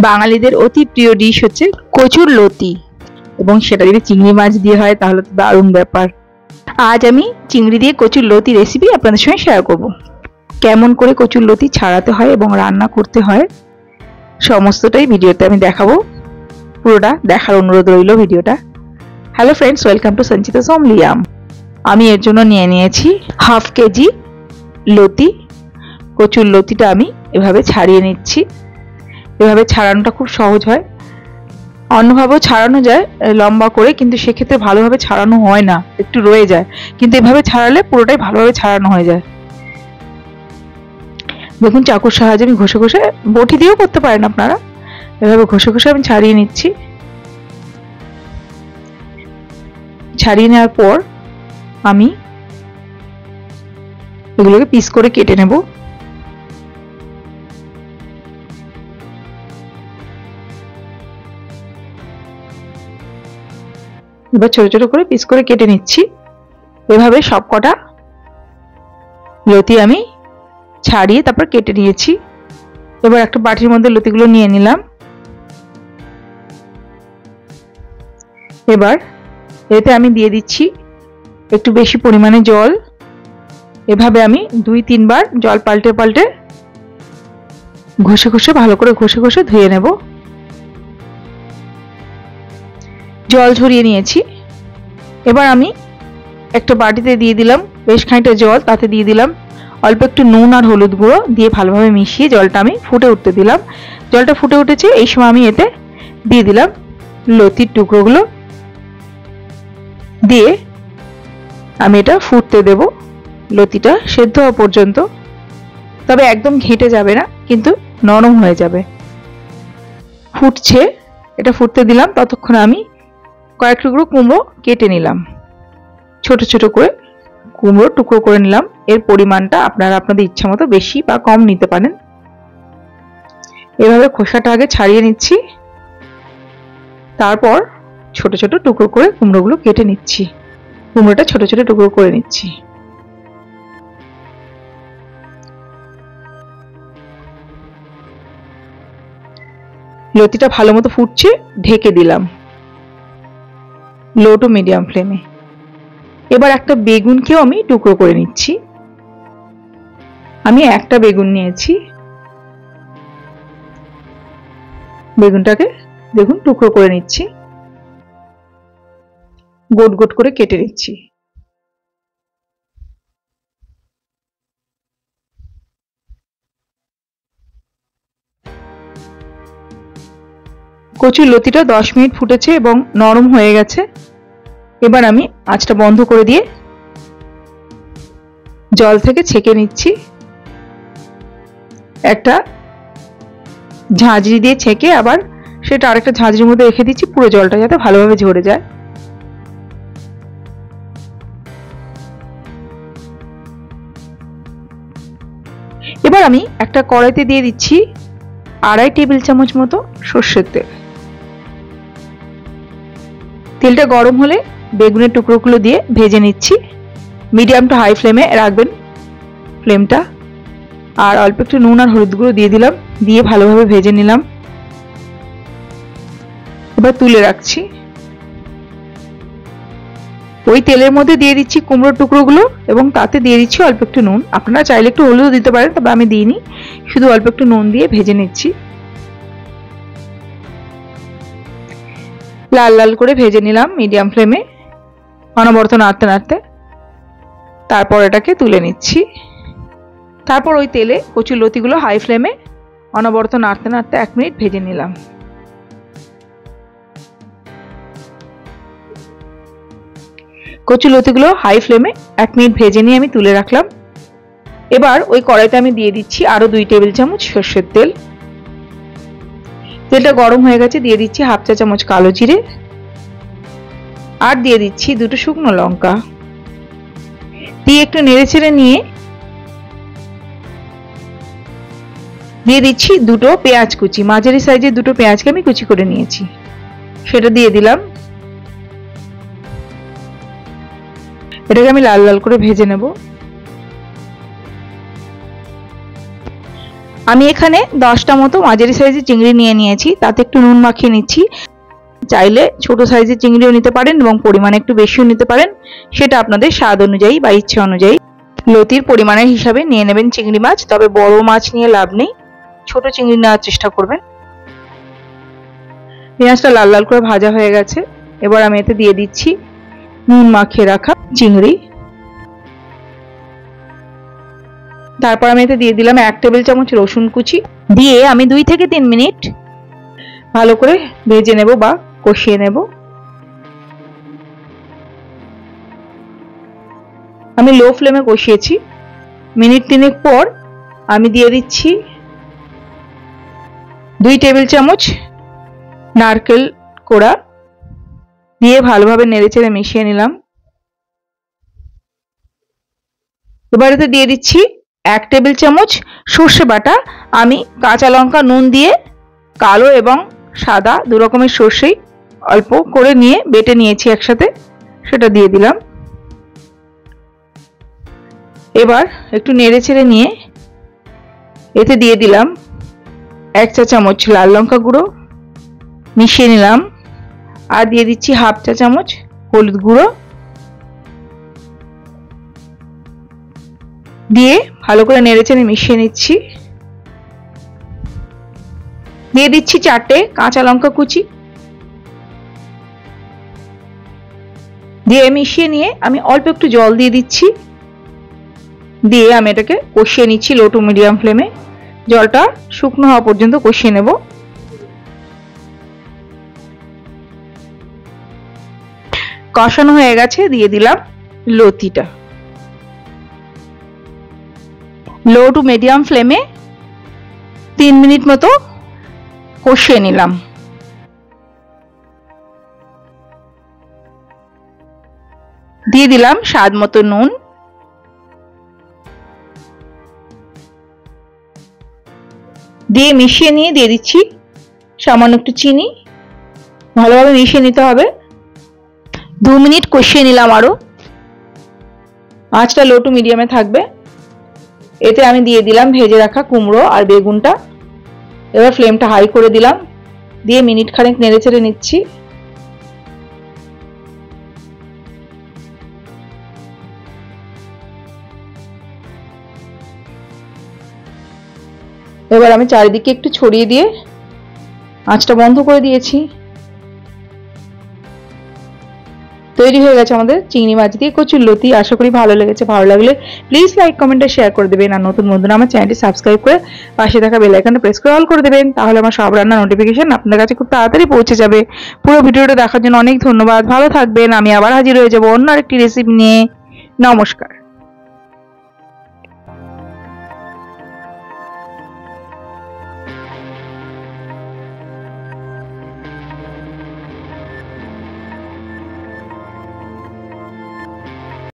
বাঙালিদের অতি প্রিয় ডিশ হচ্ছে কচুর লতি, এবং সেটা যদি চিংড়ি মাছ দিয়ে হয় তাহলে তো দারুণ ব্যাপার। আজ আমি চিংড়ি দিয়ে কচুর লতি রেসিপি আপনাদের সঙ্গে শেয়ার করব। কেমন করে কচুর লতি ছাড়াতে হয় এবং রান্না করতে হয় সমস্তটাই ভিডিওতে আমি দেখাবো। পুরোটা দেখার অনুরোধ রইল ভিডিওটা। Hello friends, welcome to Sanchita সোমলিয়াম। আমি এর জন্য নিয়ে নিয়েছি হাফ কেজি লতি। কচুর লতিটা আমি এভাবে ছাড়িয়ে নিচ্ছি। এভাবে ছাড়ানোটা খুব সহজ হয়, অন্যভাবেও ছাড়ানো যায় লম্বা করে, কিন্তু সেক্ষেত্রে ভালোভাবে ছাড়ানো হয় না, একটু রয়ে যায়। কিন্তু এভাবে ছাড়ালে পুরোটাই ভালোভাবে ছাড়ানো হয়ে যায়। দেখুন, চাকুর সাহায্যে আমি ঘষে ঘষে, বটি দিয়েও করতে পারেন আপনারা, এভাবে ঘষে ঘষে আমি ছাড়িয়ে নিচ্ছি। ছাড়িয়ে নেওয়ার পর আমি এগুলোকে পিস করে কেটে নেব। এবার ছোট ছোট করে পিস করে কেটে নিচ্ছি। এভাবে সবকটা লতি আমি ছাড়িয়ে তারপর কেটে নিয়েছি। এবার একটা বাটির মধ্যে লতিগুলো নিয়ে নিলাম। এবার এতে আমি দিয়ে দিচ্ছি একটু বেশি পরিমাণে জল। এভাবে আমি 2-3 বার জল পাল্টে পাল্টে ঘষে ঘষে, ভালো করে ঘষে ঘষে ধুয়ে নেব। জল ঝরিয়ে নিয়েছি। এবার আমি একটা বাটিতে দিয়ে দিলাম বেশ খানিকটা জল, তাতে দিয়ে দিলাম অল্প একটু নুন আর হলুদ গুঁড়ো, দিয়ে ভালোভাবে মিশিয়ে জলটা আমি ফুটে উঠতে দিলাম। জলটা ফুটে উঠেছে, এই সময় আমি এতে দিয়ে দিলাম লতির টুকরোগুলো, দিয়ে আমি এটা ফুটতে দেব লতিটা সেদ্ধ হওয়া পর্যন্ত। তবে একদম ঘেঁটে যাবে না, কিন্তু নরম হয়ে যাবে। ফুটছে, এটা ফুটতে দিলাম। ততক্ষণ আমি কয়েক টুকরো কুমড়ো কেটে নিলাম, ছোট ছোট করে কুমড়ো টুকরো করে নিলাম। এর পরিমাণটা আপনারা আপনাদের ইচ্ছা মতো বেশি বা কম নিতে পারেন। এভাবে খোসাটা আগে ছাড়িয়ে নিচ্ছি, তারপর ছোট ছোট টুকরো করে কুমড়োগুলো কেটে নিচ্ছি। কুমড়োটা ছোট ছোট টুকরো করে নিচ্ছি। লতিটা ভালো মতো ফুটছে, ঢেকে দিলাম লো টু মিডিয়াম ফ্লেমে। এবার একটা বেগুনকেও আমি টুকরো করে নিচ্ছি। আমি একটা বেগুন নিয়েছি। বেগুনটাকে দেখুন টুকরো করে নিচ্ছি, গোট গোট করে কেটে নিচ্ছি। কচুর লতিটা 10 মিনিট ফুটেছে এবং নরম হয়ে গেছে। এবার আমি আঁচটা বন্ধ করে দিয়ে জল থেকে ছেঁকে নিচ্ছি। একটা ঝাঁঝরি দিয়ে ছেঁকে আবার সেটা আরেকটা ঝাঁঝরির মধ্যে রেখে দিচ্ছি, পুরো জলটা যাতে ভালোভাবে ঝরে যায়। এবার আমি একটা কড়াইতে দিয়ে দিচ্ছি 2.5 টেবিল চামচ মতো সর্ষের তেল। তেলটা গরম হলে বেগুনের টুকরোগুলো দিয়ে ভেজে নিচ্ছি। মিডিয়াম টু হাই ফ্লেমে রাখবেন ফ্লেমটা। আর অল্প একটু নুন আর হলুদ গুঁড়ো দিয়ে দিলাম, দিয়ে ভালোভাবে ভেজে নিলাম। এবার তুলে রাখছি। ওই তেলের মধ্যে দিয়ে দিচ্ছি কুমড়োর টুকরোগুলো এবং তাতে দিয়ে দিচ্ছি অল্প একটু নুন। আপনারা চাইলে একটু হলুদও দিতে পারেন, তবে আমি দিইনি, শুধু অল্প একটু নুন দিয়ে ভেজে নিচ্ছি। লাল লাল করে ভেজে নিলাম মিডিয়াম ফ্লেমে, অনবরত নাড়তে নাড়তে। তারপর এটাকে তুলে নিচ্ছি। তারপর ওই তেলে কচুর লতিগুলো হাই ফ্লেমে অনবরত নাড়তে নাড়তে 1 মিনিট ভেজে নিলাম। কচুর লতিগুলো হাই ফ্লেমে 1 মিনিট ভেজে নিয়ে আমি তুলে রাখলাম। এবার ওই কড়াইতে আমি দিয়ে দিচ্ছি আরো 2 টেবিল চামচ সর্ষের তেল। তেলটা গরম হয়ে গেছে, দিয়ে দিচ্ছি 1/2 চা চামচ কালো জিরে, আর দিয়ে দিচ্ছি 2টো শুকনো লঙ্কা। দিয়ে একটু নেড়েচেড়ে নিয়ে দিয়ে দিচ্ছি 2টো পেঁয়াজ কুচি, মাঝারি সাইজের 2টো পেঁয়াজকে আমি কুচি করে নিয়েছি, সেটা দিয়ে দিলাম। এটাকে আমি লাল লাল করে ভেজে নেব। আমি এখানে 10টা মতো মাঝারি সাইজের চিংড়ি নিয়ে নিয়েছি, তাতে একটু নুন মাখিয়ে নিচ্ছি। চাইলে ছোট সাইজের চিংড়িও নিতে পারেন এবং পরিমাণে একটু বেশিও নিতে পারেন, সেটা আপনাদের স্বাদ অনুযায়ী বা ইচ্ছা অনুযায়ী। লতির পরিমাণের হিসাবে নিয়ে নেবেন চিংড়ি মাছ, তবে বড় মাছ নিয়ে লাভ নেই, ছোট চিংড়ি নেওয়ার চেষ্টা করবেন। পেঁয়াজটা লাল লাল করে ভাজা হয়ে গেছে, এবার আমি এতে দিয়ে দিচ্ছি নুন মাখিয়ে রাখা চিংড়ি। তারপর আমি এতে দিয়ে দিলাম 1 টেবিল চামচ রসুন কুচি, দিয়ে আমি 2 থেকে 3 মিনিট ভালো করে ভেজে নেব বা কষিয়ে নেব। আমি লো ফ্লেমে কষিয়েছি। মিনিট 3 পর আমি দিয়ে দিচ্ছি 2 টেবিল চামচ নারকেল কোড়া, দিয়ে ভালোভাবে নেড়েচেড়ে মিশিয়ে নিলাম। এবার এতে দিয়ে দিচ্ছি 1 টেবিল চামচ সর্ষে বাটা। আমি কাঁচা লঙ্কা নুন দিয়ে কালো এবং সাদা 2 রকমের সর্ষেই অল্প করে নিয়ে বেটে নিয়েছি একসাথে, সেটা দিয়ে দিলাম। এবার একটু নেড়েচেড়ে নিয়ে এতে দিয়ে দিলাম 1 চা চামচ লাল লঙ্কা গুঁড়ো, মিশিয়ে নিলাম। আর দিয়ে দিচ্ছি 1/2 চা চামচ হলুদ গুঁড়ো, দিয়ে ভালো করে নেড়েচেড়ে মিশিয়ে নিচ্ছি। দিয়ে দিচ্ছি 4টে কাঁচা লঙ্কা কুচি, দিয়ে মিশিয়ে নিয়ে আমি অল্প একটু জল দিয়ে দিচ্ছি, দিয়ে আমি এটাকে কষিয়ে নিচ্ছি লো টু মিডিয়াম ফ্লেমে। জলটা শুকনো হওয়া পর্যন্ত কষিয়ে নেব। কষানো হয়ে গেছে, দিয়ে দিলাম লতিটা। লো টু মিডিয়াম ফ্লেমে 3 মিনিট মতো কষিয়ে নিলাম। দিয়ে দিলাম স্বাদ মতো নুন, দিয়ে মিশিয়ে নিয়ে দিয়ে দিচ্ছি সামান্য একটু চিনি। ভালোভাবে মিশিয়ে নিতে হবে। 2 মিনিট কষিয়ে নিলাম আরো। আঁচটা লো টু মিডিয়ামে থাকবে। এতে আমি দিয়ে দিলাম ভেজে রাখা কুমড়ো আর বেগুনটা। এবার ফ্লেমটা হাই করে দিলাম, দিয়ে মিনিট খানেক নেড়েচেড়ে নিচ্ছি। এবার আমি চারিদিকে একটু ছড়িয়ে দিয়ে আঁচটা বন্ধ করে দিয়েছি। তৈরি হয়ে গেছে আমাদের চিংড়ি মাছ দিয়ে কচুর লতি। আশা করি ভালো লেগেছে। ভালো লাগলে প্লিজ লাইক কমেন্ট আর শেয়ার করে দেবেন। আর নতুন বন্ধুরা আমার চ্যানেলটি সাবস্ক্রাইব করে পাশে থাকা বেল আইকনটা প্রেস করে অল করে দেবেন, তাহলে আমার সব রান্নার নোটিফিকেশন আপনাদের কাছে খুব তাড়াতাড়ি পৌঁছে যাবে। পুরো ভিডিওটা দেখার জন্য অনেক ধন্যবাদ। ভালো থাকবেন। আমি আবার হাজির হয়ে যাব অন্য আরেকটি রেসিপি নিয়ে। নমস্কার।